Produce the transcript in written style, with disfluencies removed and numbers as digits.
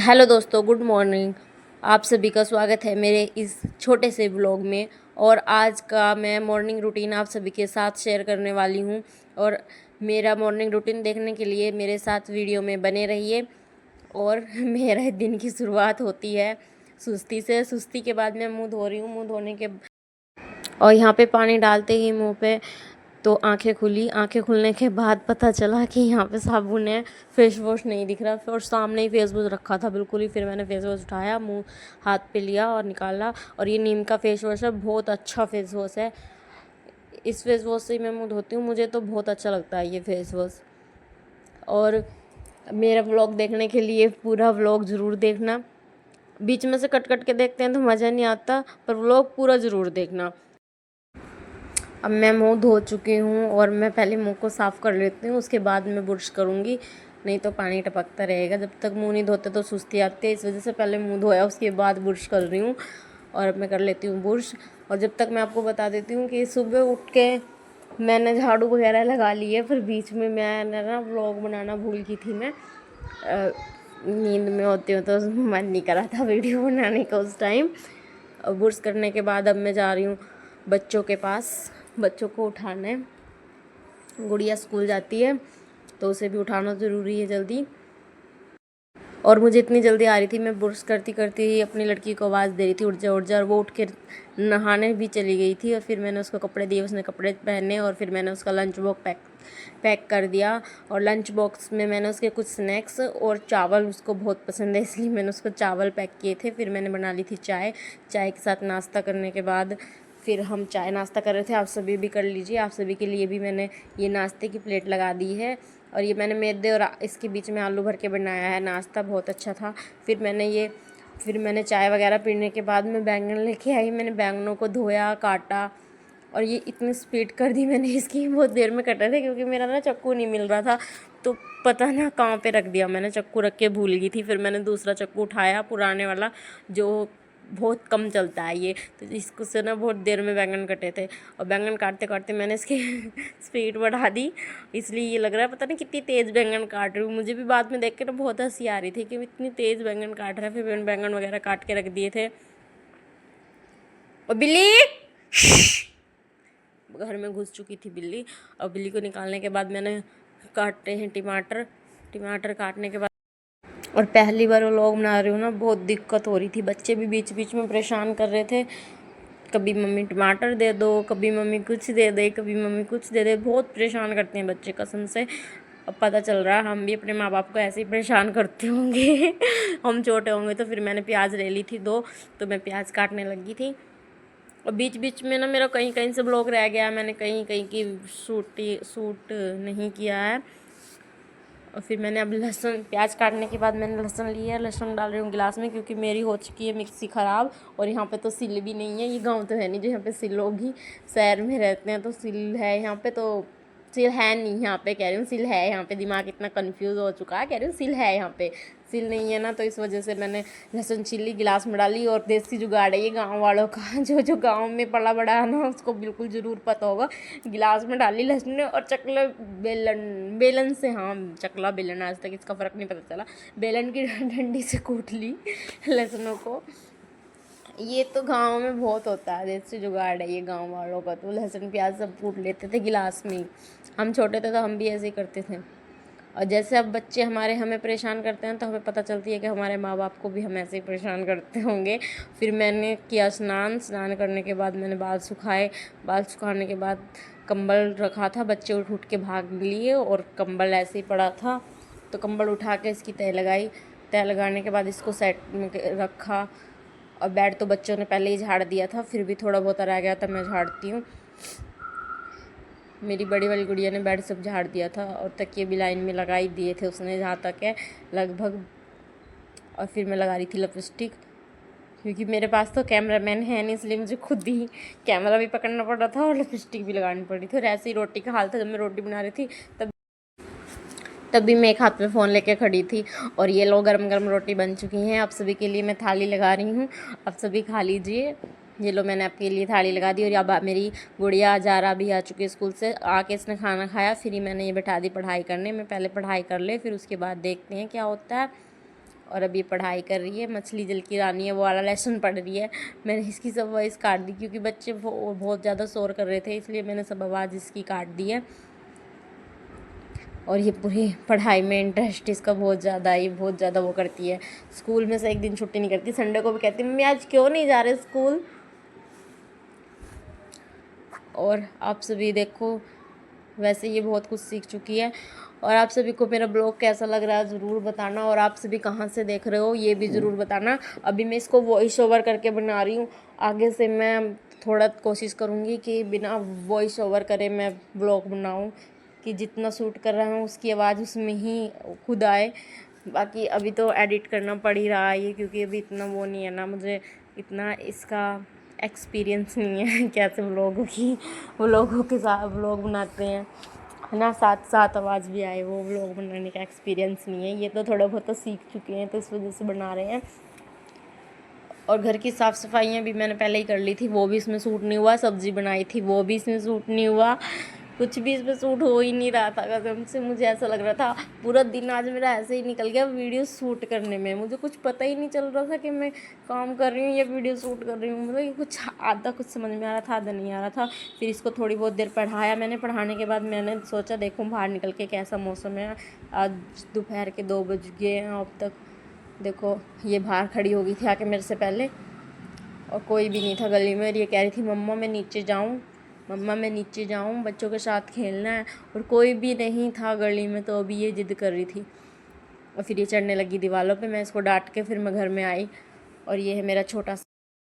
Hello दोस्तों, good morning. आप सभी का स्वागत है मेरे इस छोटे से व्लॉग में। और आज का मैं मॉर्निंग रूटीन आप सभी के साथ शेयर करने वाली हूँ। और मेरा मॉर्निंग रूटीन देखने के लिए मेरे साथ वीडियो में बने रहिए। और मेरे दिन की शुरुआत होती है सुस्ती से। सुस्ती के बाद मैं मुंह धो रही हूँ। मुंह धोने के और यहाँ पे पानी डालते ही मुंह पे तो आंखें खुली। आंखें खुलने के बाद पता चला कि यहाँ पे साबुन है, फेस वॉश नहीं दिख रहा। और सामने ही फेस वॉश रखा था बिल्कुल ही। फिर मैंने फेस वॉश उठाया, मुंह हाथ पे लिया और निकाला। और ये नीम का फेस वॉश है, बहुत अच्छा फेस वॉश है। इस फेस वॉश से ही मैं मुंह धोती हूँ, मुझे तो बहुत अच्छा लगता है ये फेस वॉश। और मेरा व्लॉग देखने के लिए पूरा व्लॉग ज़रूर देखना। बीच में से कट कट के देखते हैं तो मज़ा नहीं आता, पर व्लॉग पूरा ज़रूर देखना। अब मैं मुंह धो चुकी हूँ और मैं पहले मुंह को साफ़ कर लेती हूँ, उसके बाद मैं ब्रश करूँगी, नहीं तो पानी टपकता रहेगा। जब तक मुंह नहीं धोते तो सुस्ती आती है, इस वजह से पहले मुंह धोया उसके बाद ब्रश कर रही हूँ। और अब मैं कर लेती हूँ ब्रश। और जब तक मैं आपको बता देती हूँ कि सुबह उठ के मैंने झाड़ू वगैरह लगा ली है, फिर बीच में मैंने ना व्लॉग बनाना भूल गई थी। मैं नींद में होती हूँ तो मन नहीं करा था वीडियो बनाने का उस टाइम। ब्रश करने के बाद अब मैं जा रही हूँ बच्चों के पास। बच्चों को उठाना है। गुड़िया स्कूल जाती है तो उसे भी उठाना ज़रूरी है जल्दी। और मुझे इतनी जल्दी आ रही थी, मैं ब्रश करती करती ही अपनी लड़की को आवाज़ दे रही थी, उठ जा उठ जा। और वो उठ के नहाने भी चली गई थी। और फिर मैंने उसको कपड़े दिए, उसने कपड़े पहने। और फिर मैंने उसका लंच बॉक्स पैक कर दिया। और लंच बॉक्स में मैंने उसके कुछ स्नैक्स और चावल, उसको बहुत पसंद है इसलिए मैंने उसको चावल पैक किए थे। फिर मैंने बना ली थी चाय। चाय के साथ नाश्ता करने के बाद फिर हम चाय नाश्ता कर रहे थे। आप सभी भी कर लीजिए। आप सभी के लिए भी मैंने ये नाश्ते की प्लेट लगा दी है। और ये मैंने मैदे और इसके बीच में आलू भर के बनाया है नाश्ता, बहुत अच्छा था। फिर मैंने चाय वगैरह पीने के बाद मैं बैंगन लेके आई। मैंने बैंगनों को धोया, काटा। और ये इतनी स्पीड कर दी मैंने इसकी, बहुत देर में कटे थे क्योंकि मेरा ना चाकू नहीं मिल रहा था। तो पता ना कहाँ पे रख दिया मैंने, चाकू रख के भूल गई थी। फिर मैंने दूसरा चाकू उठाया, पुराने वाला, जो बहुत कम चलता है ये। तो इसको से ना बहुत देर में बैंगन कटे थे। और बैंगन काटते काटते मैंने इसकी स्पीड बढ़ा दी, इसलिए ये लग रहा है पता नहीं कितनी तेज़ बैंगन काट रही हूँ। मुझे भी बाद में देख के ना बहुत हंसी आ रही थी कि इतनी तेज़ बैंगन काट रहा है। फिर मैंने बैंगन वगैरह काट के रख दिए थे। और बिल्ली घर में घुस चुकी थी बिल्ली। और बिल्ली को निकालने के बाद मैंने काटे हैं टमाटर। टमाटर काटने के बाद और पहली बार व्लॉग बना रही हूँ ना, बहुत दिक्कत हो रही थी। बच्चे भी बीच बीच में परेशान कर रहे थे, कभी मम्मी टमाटर दे दो, कभी मम्मी कुछ दे दे, कभी मम्मी कुछ दे दे। बहुत परेशान करते हैं बच्चे कसम से। अब पता चल रहा है हम भी अपने माँ बाप को ऐसे ही परेशान करते होंगे हम छोटे होंगे। तो फिर मैंने प्याज ले ली थी 2, तो मैं प्याज काटने लगी थी। और बीच बीच में ना मेरा कहीं कहीं से ब्लॉग रह गया, मैंने कहीं कहीं की शूट नहीं किया है। और फिर मैंने अब लहसुन, प्याज काटने के बाद मैंने लहसुन लिया, लहसुन डाल रही हूँ गिलास में क्योंकि मेरी हो चुकी है मिक्सी ख़राब। और यहाँ पे तो सिल भी नहीं है, ये गांव तो है नहीं जो यहाँ पे सिल होगी। शहर में रहते हैं तो सिल है यहाँ पे, तो सिल है नहीं यहाँ पे, कह रही हूँ सिल है यहाँ पे। दिमाग इतना कंफ्यूज हो चुका है, कह रही हूँ सिल है यहाँ पे, सिल नहीं है ना। तो इस वजह से मैंने लहसुन छीली, गिलास में डाली। और देसी जुगाड़ है ये गांव वालों का, जो गांव में पला बड़ा है ना उसको बिल्कुल ज़रूर पता होगा। गिलास में डाली लहसुन और चकला बेलन से, हाँ चकला बेलन, आज तक इसका फ़र्क नहीं पता चला, बेलन की डंडी से कूट ली लहसुनों को। ये तो गांव में बहुत होता है, देसी जुगाड़ है ये गांव वालों का। तो लहसुन प्याज सब कूट लेते थे गिलास में ही। हम छोटे थे तो हम भी ऐसे ही करते थे। और जैसे अब बच्चे हमारे हमें परेशान करते हैं तो हमें पता चलती है कि हमारे माँ बाप को भी हम ऐसे ही परेशान करते होंगे। फिर मैंने किया स्नान करने के बाद मैंने बाल सुखाए। बाल सुखाने के बाद कंबल रखा था, बच्चे उठ उठ के भाग लिए और कंबल ऐसे ही पड़ा था, तो कंबल उठा के इसकी तह लगाई। तह लगाने के बाद इसको सेट में रखा। और बेड तो बच्चों ने पहले ही झाड़ दिया था, फिर भी थोड़ा बहुत रह गया था, मैं झाड़ती हूँ। मेरी बड़ी वाली गुड़िया ने बेड सब झाड़ दिया था और तकिए भी लाइन में लगा ही दिए थे उसने, जहाँ तक है लगभग। और फिर मैं लगा रही थी लिपस्टिक, क्योंकि मेरे पास तो कैमरामैन है नहीं, इसलिए मुझे खुद ही कैमरा भी पकड़ना पड़ रहा था और लिपस्टिक भी लगानी पड़ी थी। और ऐसे ही रोटी का हाल था, जब मैं रोटी बना रही थी तब भी मैं एक हाथ में फ़ोन लेके खड़ी थी। और ये लो गरम गरम रोटी बन चुकी हैं। आप सभी के लिए मैं थाली लगा रही हूँ, आप सभी खा लीजिए। ये लो मैंने आपके लिए थाली लगा दी। और अब मेरी गुड़िया जारा भी आ चुकी है स्कूल से, आके इसने खाना खाया। फिर ही मैंने ये बैठा दी पढ़ाई करने में, पहले पढ़ाई कर ले फिर उसके बाद देखते हैं क्या होता है। और अभी पढ़ाई कर रही है। मछली जल की रानी है वो वाला लेसन पढ़ रही है। मैंने इसकी सब वॉइस काट दी क्योंकि बच्चे बहुत ज़्यादा शोर कर रहे थे, इसलिए मैंने सब आवाज़ इसकी काट दी है। और ये पूरी पढ़ाई में इंटरेस्ट इसका बहुत ज़्यादा है, ये बहुत ज़्यादा वो करती है। स्कूल में से एक दिन छुट्टी नहीं करती, संडे को भी कहती मम्मी आज क्यों नहीं जा रहे स्कूल। और आप सभी देखो, वैसे ये बहुत कुछ सीख चुकी है। और आप सभी को मेरा ब्लॉग कैसा लग रहा है ज़रूर बताना, और आप सभी कहाँ से देख रहे हो ये भी ज़रूर बताना। अभी मैं इसको वॉइस ओवर करके बना रही हूँ, आगे से मैं थोड़ा कोशिश करूँगी कि बिना वॉइस ओवर करे मैं ब्लॉग बनाऊँ, कि जितना शूट कर रहा हूँ उसकी आवाज़ उसमें ही खुद आए। बाकी अभी तो एडिट करना पड़ ही रहा है ये, क्योंकि अभी इतना वो नहीं है ना, मुझे इतना इसका एक्सपीरियंस नहीं है कैसे व्लॉगों के साथ व्लॉग बनाते हैं, है ना। साथ साथ आवाज़ भी आए, वो व्लॉग बनाने का एक्सपीरियंस नहीं है। ये तो थोड़ा बहुत तो सीख चुके हैं, तो इस वजह से बना रहे हैं। और घर की साफ़ सफाइयाँ भी मैंने पहले ही कर ली थी, वो भी इसमें सूट नहीं हुआ। सब्ज़ी बनाई थी, वो भी इसमें सूट नहीं हुआ। कुछ भी इसमें सूट हो ही नहीं रहा था कसम से। मुझे ऐसा लग रहा था पूरा दिन आज मेरा ऐसे ही निकल गया वीडियो शूट करने में। मुझे कुछ पता ही नहीं चल रहा था कि मैं काम कर रही हूँ या वीडियो शूट कर रही हूँ। मतलब ये कुछ आधा कुछ समझ में आ रहा था, आधा नहीं आ रहा था। फिर इसको थोड़ी बहुत देर पढ़ाया मैंने। पढ़ाने के बाद मैंने सोचा देखूँ बाहर निकल के कैसा मौसम है। आज दोपहर के 2 बज गए हैं अब तक। देखो ये बाहर खड़ी हो गई थी आके मेरे से पहले, और कोई भी नहीं था गली में। और ये कह रही थी मम्मा मैं नीचे जाऊँ, मम्मा मैं नीचे जाऊँ, बच्चों के साथ खेलना है। और कोई भी नहीं था गली में, तो अभी ये ज़िद कर रही थी। और फिर ये चढ़ने लगी दीवारों पे। मैं इसको डांट के फिर मैं घर में आई। और ये है मेरा छोटा